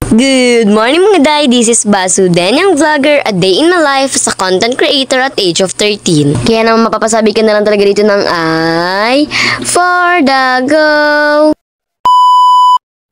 Good morning mga day, this is Basu, Danyang Vlogger, a day in my life as a content creator at age of 13. Kaya naman mapapasabi ka na lang talaga dito ng ay for the go!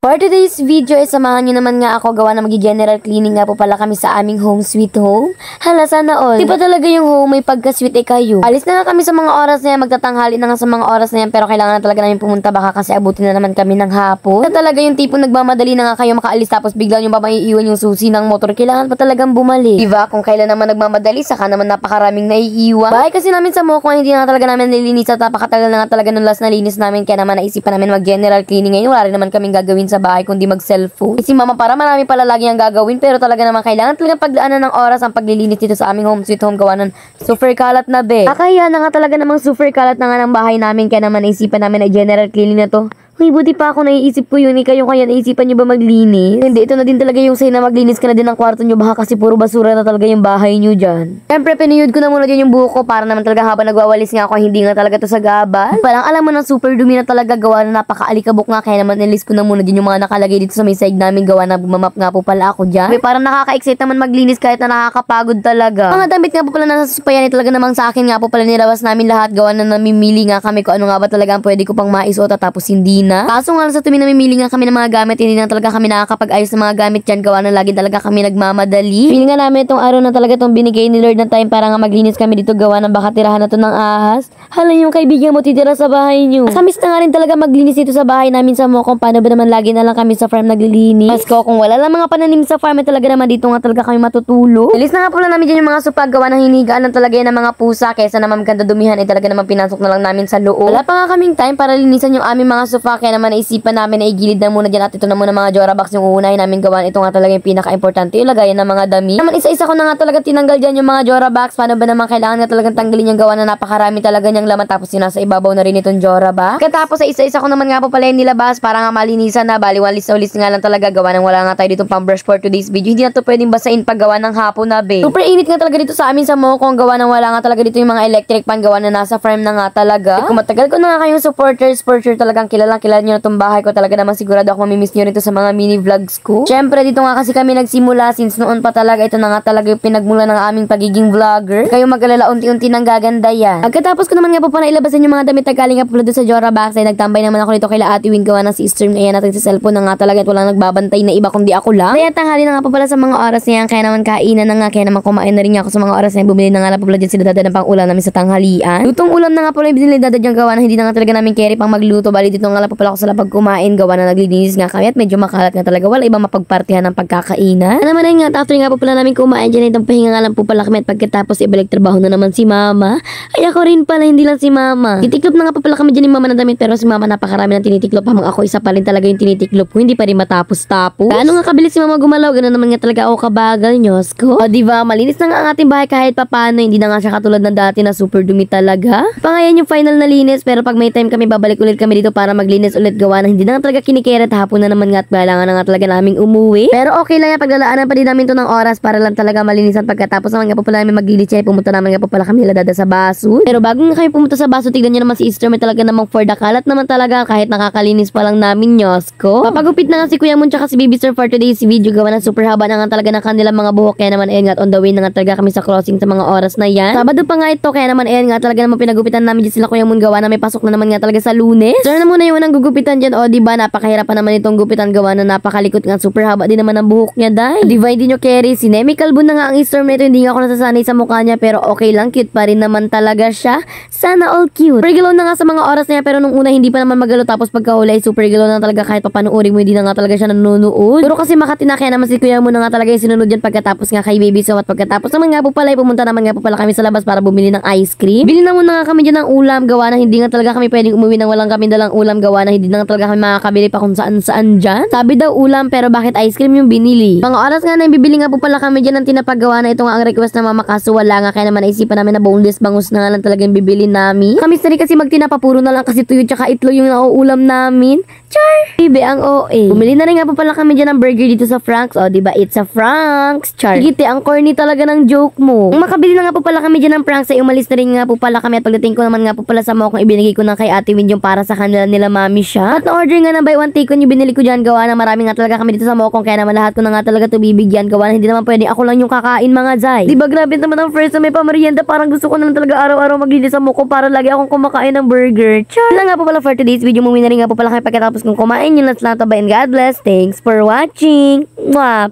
For today's video, samahan nyo naman nga ako gawa na mag-general cleaning nga po pala kami sa aming home sweet home. Hala, sana all. Di ba talaga yung home may pagka-sweet kayo? Alis na nga kami sa mga oras na yan, magtatanghali na nga sa mga oras na yan, pero kailangan na talaga namin pumunta baka kasi abutin na naman kami ng hapon. Na talaga yung tipong nagmamadali na nga kayo makaalis tapos bigla nyo ba maiiwan yung susi ng motor, kailangan pa talagang bumalik. Diba? Kung kailan naman nagmamadali, saka naman napakaraming naiiwan. Bahay kasi namin sa Moko, hindi na nga talaga namin nililinis at napakatagal na nga talaga nung last na linis namin, kaya naman naisipan namin mag-general cleaning ngayon. Wala rin naman kaming gagawin sa bahay kundi mag-cellphone. Si mama para marami pala lagi ang gagawin, pero talaga naman kailangan talaga pagdaanan ng oras ang paglilinis dito sa aming home sweet home gawa ng super kalat na be. Kaya na nga talaga namang super kalat na nga ng bahay namin, kaya naman naisipan namin na general cleaning na to. Uy, buti pa ako naiisip ko yun. Kayo kaya naisipan nyo ba maglinis? Hindi, ito na din talaga yung say na maglinis ka na din ng kwarto nyo. Baka kasi puro basura na talaga yung bahay nyo dyan. Siyempre, pinuyod ko na muna dyan yung buhok ko para naman talaga habang nagwawalis nga ako, hindi nga talaga to sa gabal. Parang alam mo na super dumi na talaga gawa na napaka-alikabok nga. Kaya naman nilis ko na muna dyan yung mga nakalagay dito sa may side namin gawa na bumamap nga po pala ako dyan. Uy, parang nakaka-excite naman maglinis kahit na nakakapagod talaga. Mga damit nga po pala nasa supayan talaga namang sa akin nga po pala nilawas namin lahat gawa na namimili nga kami kung ano nga ba talaga ang pwede ko pang maisuot tapos hindi na. Kaso nga sa tuwing namimili nga kami ng mga gamit, hindi na talaga kami nakakapag-ayos ng mga gamit dyan gawa na lagi talaga kami nagmamadali. Feeling nga namin itong araw na talaga itong binigay ni Lord na time para nga maglinis kami dito gawa ng baka tirahan na to ng ahas. Hala, yung kaibigan mo titira sa bahay nyo. Kamis na nga rin talaga maglinis dito sa bahay namin sa Moko. Paano ba naman lagi na lang kami sa farm naglilinis? Mas ko, kung wala lang mga pananim sa farm, talaga naman dito nga talaga kami matutulog. Alis na nga pala namin dyan yung mga supag gawa ng hinigaan lang talaga yan ng mga pusa. Kaysa naman maganda dumihan talaga naman pinasok na lang namin sa loob. Wala pa nga kaming time para linisan yung aming mga sofa, kaya naman naisipan namin na igilid na muna dyan at ito na muna mga Jora box yung uunahin namin gawan. Ito nga talaga yung pinaka-importante, yung lagayan ng mga dami. Naman isa-isa ko na nga talaga tinanggal dyan yung mga Jora box. Paano ba naman kailangan nga talagang tanggalin yung gawa na napakarami talaga niyang laman tapos yung nasa ibabaw na rin itong Jora box. Katapos sa isa-isa ko naman nga po pala yung nilabas para nga malinisan na. Bali, walis na ulis nga lang talaga gawa nang wala nga tayo dito pang brush for today's video. Hindi na to pwedeng basain pag gawa ng hapon na be. Super init nga talaga dito sa amin sa Moko gawa nang wala nga talaga dito yung mga electric fan gawa na nasa farm na nga talaga. Kung matagal ko na nga kayong supporters, for sure talagang kilala nyo na itong bahay ko. Talaga naman sigurado ako mamimiss nyo rito sa mga mini vlogs ko. Syempre dito nga kasi kami nagsimula since noon pa talaga. Ito na nga talaga yung pinagmula ng aming pagiging vlogger. Kayo mag-alala, unti-unti nang gaganda yan. Pagkatapos ko naman nga po para ilabasan yung mga damit na galing nga po doon sa Jora box ay nagtambay naman ako dito kay Ate Win gawa ng sister na yan natin sa cellphone na nga talaga at walang nagbabantay na iba kundi ako lang. Kaya tanghali na nga po pala sa mga oras na yan, kaya naman kainan na nga, kaya naman kumain na rin nga ako sa mga oras na yan. Bumili na nga lang po pala dyan sila dada ng pang ulam namin sa tanghalian. Lutong ulam na nga po lang binili dada dyan gawa na hindi na nga talaga namin carry pang magluto. Bali dito nga lang po pala ako sa lapag kumain gawa na naglilinis nga kami at medyo makalat nga talaga. Wala ibang mapagpartihan ng pagkakainan. Ano naman ay nga, after nga po pala namin kumain dyan, itong pahinga nga lang po pala kami at pagkatapos ibalik trabaho na naman si mama. Ay ako rin pala, hindi lang si mama. Titiklop na nga po pala kami dyan ni mama na damit, pero si mama napakarami ng tinitiklop. Habang ako isa pa rin talaga yung tinitiklop ko, hindi pa rin matapos-tapos. Gaano nga kabilis si mama gumalaw, ganoon naman nga talaga ako kabagal, Diyos ko. O diba, malinis na nga ang ating bahay kahit papano, hindi na nga siya katulad ng dati na super dumi talaga. Pangayan yung final na linis, pero pag may time kami, babalik ulit kami dito para maglinis ulit gawa na hindi na nga talaga kinikeret. Hapon na naman nga at kailangan na nga talaga naming umuwi. Pero okay lang yan, paglalaanan pa din namin to ng oras para lang talaga malinisan. Pagkatapos naman nga po pala namin maglinis siya, pumunta naman nga po pala kami dada sa baso. Pero bago nga kami pumunta sa baso, tignan nyo naman si Easter, may talaga namang for the kalat naman talaga kahit nakakalinis pa lang namin, Diyos ko. Papagupit na nga si Kuya Moon tsaka si Baby Sir for today's video gawa na super haba na nga talaga ng kanilang mga buhok, kaya naman ayun nga on the way na nga talaga kami sa crossing sa mga oras na yan. Sabado pa nga ito, kaya naman ayun nga talaga naman pinagupitan namin dyan sila Kuya Moon gawa na may pasok na naman nga talaga sa Lunes. Sir na muna yung unang gugupitan dyan, o diba napakahirapan naman itong gupitan gawa na napakalikot nga, super haba din naman ang buhok niya dahil. Diba hindi nyo carry, si Nemi Calvo na nga ang Easter na ito, hindi nga ako nasasanay sa mukha niya pero okay lang, cute pa rin naman talaga siya. Sana all cute. Super galaw na nga sa mga oras na yan, pero nung una hindi pa naman magalo tapos pagkahuli ay super galaw na talaga kahit papanuorin mo hindi na nga talaga siya nanonood. Pero kasi Makati na, kaya naman si Kuya mo na nga talaga yung sinunod dyan pagkatapos nga kay Baby So at pagkatapos naman nga po pala ay pumunta naman nga po pala kami sa labas para bumili ng ice cream. Bili na muna nga kami dyan ng ulam gawa na hindi nga talaga kami pwedeng umuwi nang walang kami dalang ulam gawa na hindi na nga talaga kami makakabili pa kung saan dyan. Sabi daw ulam pero bakit ice cream yung binili? Mga oras nga na bibili nga po pala kami dyan ng tinapagawa na ito nga ang request na mama kaso wala nga, kaya naman naisipan namin na boneless bangus na nga lang talagang bibili namin. Kami sari kasi magtinapa puro na lang kasi tuyo tsaka itlog yung nauulam namin. Char! Bibe, ang OA. Bumili na rin nga po pala kami dyan ng burger dito sa Frank's. O, diba? It's a Frank's. Char. Sige, ang corny talaga ng joke mo. Ang makabili na nga po pala kami dyan ng Frank's ay umalis na rin nga po pala kami at pagdating ko naman nga po pala sa mall kung ibinigay ko na kay Ate Win yung para sa kanila nila mami siya. At na-order nga na buy one take one yung binili ko dyan gawa na marami nga talaga kami dito sa Mokong kaya naman lahat ko na nga talaga ito bibigyan gawa na hindi naman pwede ako lang yung kakain mga Zay. Diba grabe naman ang first na may pamerienda parang gusto ko na lang talaga araw-araw maglinis sa Mokong para lagi akong kumakain ng burger. Char! Yun nga po pala for today's video. Muna rin nga po pala kayo pagkatapos kong kumain. Yun lang sa lahat ba and God bless. Thanks for watching. Mwah!